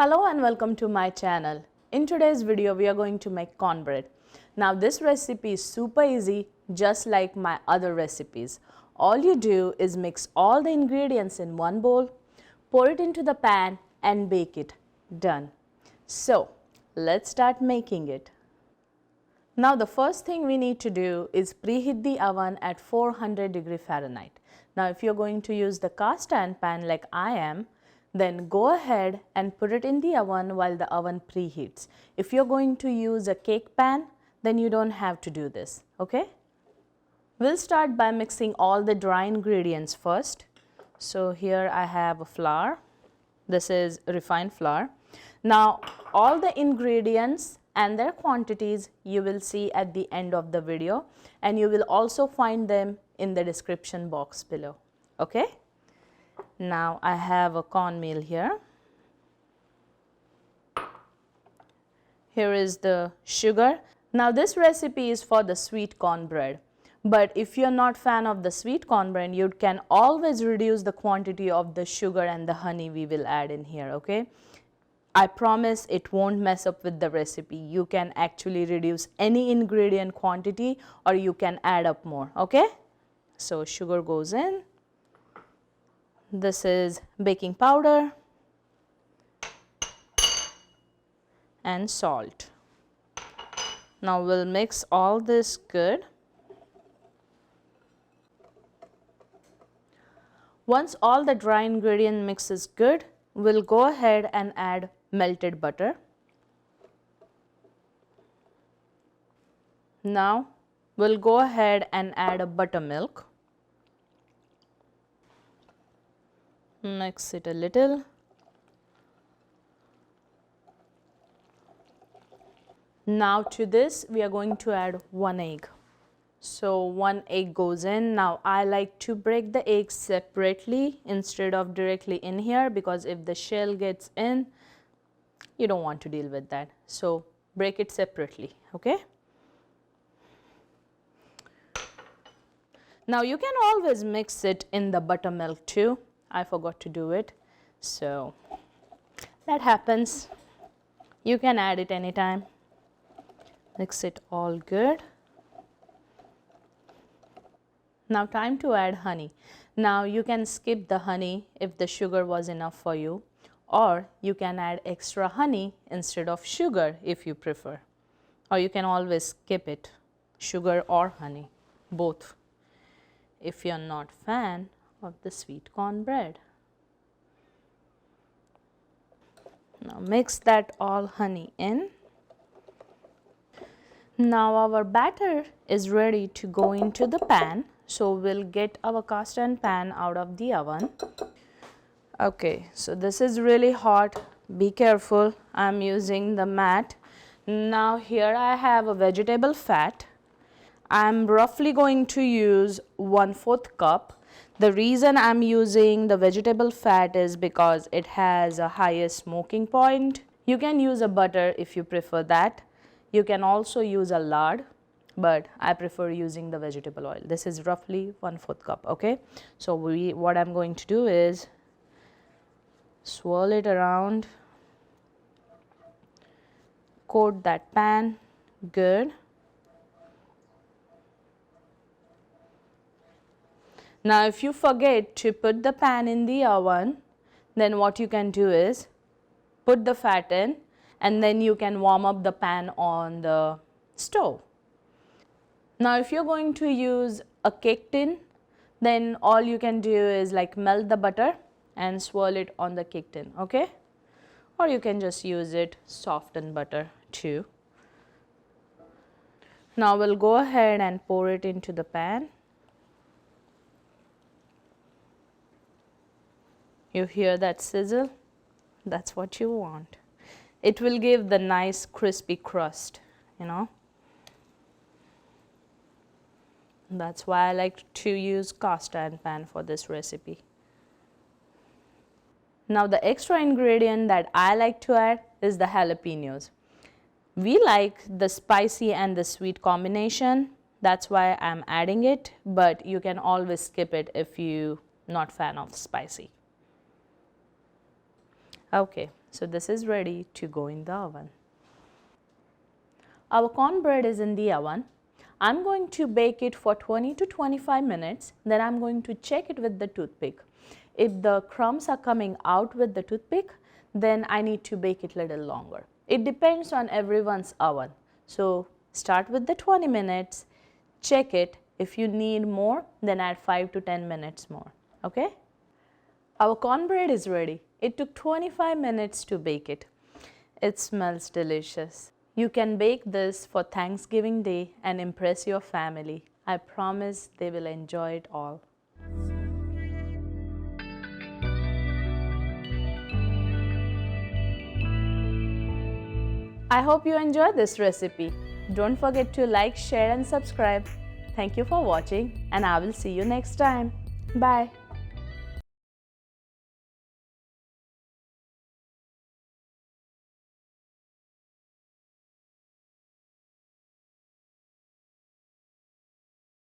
Hello and welcome to my channel. In today's video we are going to make cornbread. Now this recipe is super easy, just like my other recipes. All you do is mix all the ingredients in one bowl, pour it into the pan and bake it. Done. So let's start making it. Now the first thing we need to do is preheat the oven at 400 degree Fahrenheit. Now if you're going to use the cast iron pan like I am, then go ahead and put it in the oven while the oven preheats. If you're going to use a cake pan, then you don't have to do this, okay? We'll start by mixing all the dry ingredients first. So here I have a flour. This is refined flour. Now all the ingredients and their quantities you will see at the end of the video, and you will also find them in the description box below, okay? Now I have a cornmeal here. Here is the sugar. Now this recipe is for the sweet cornbread, but if you're not fan of the sweet cornbread, you can always reduce the quantity of the sugar and the honey we will add in here, okay? I promise it won't mess up with the recipe. You can actually reduce any ingredient quantity or you can add up more, okay? So sugar goes in. This is baking powder and salt. Now we'll mix all this good. Once all the dry ingredient mix is good, we'll go ahead and add melted butter. Now we'll go ahead and add a buttermilk. Mix it a little. Now to this we are going to add 1 egg. So 1 egg goes in. Now I like to break the egg separately instead of directly in here, because if the shell gets in, you don't want to deal with that. So break it separately, okay? Now you can always mix it in the buttermilk too. I forgot to do it, so that happens. You can add it anytime. Mix it all good. Now time to add honey. Now you can skip the honey if the sugar was enough for you, or you can add extra honey instead of sugar if you prefer, or you can always skip it, sugar or honey, both, if you're not fan of the sweet cornbread. Now mix that all honey in. Now our batter is ready to go into the pan. So we'll get our cast iron pan out of the oven. Okay, so this is really hot. Be careful. I'm using the mat. Now here I have a vegetable fat. I'm roughly going to use 1/4 cup. The reason I'm using the vegetable fat is because it has a higher smoking point. You can use a butter if you prefer that. You can also use a lard, but I prefer using the vegetable oil. This is roughly 1/4 cup, okay? So what I'm going to do is swirl it around, coat that pan good. Now if you forget to put the pan in the oven, then what you can do is put the fat in, and then you can warm up the pan on the stove. Now if you're going to use a cake tin, then all you can do is like melt the butter and swirl it on the cake tin, okay? Or you can just use it softened butter too. Now we'll go ahead and pour it into the pan. You hear that sizzle? That's what you want. It will give the nice crispy crust, you know. That's why I like to use cast iron pan for this recipe. Now the extra ingredient that I like to add is the jalapenos. We like the spicy and the sweet combination. That's why I'm adding it, but you can always skip it if you're not fan of spicy. Okay, So this is ready to go in the oven. Our cornbread is in the oven. I'm going to bake it for 20 to 25 minutes. Then I'm going to check it with the toothpick. If the crumbs are coming out with the toothpick, then I need to bake it a little longer. It depends on everyone's oven. So start with the 20 minutes, check it. If you need more, then add 5 to 10 minutes more. Okay? Our cornbread is ready. It took 25 minutes to bake it. It smells delicious. You can bake this for Thanksgiving Day and impress your family. I promise they will enjoy it all. I hope you enjoyed this recipe. Don't forget to like, share and subscribe. Thank you for watching and I will see you next time. Bye.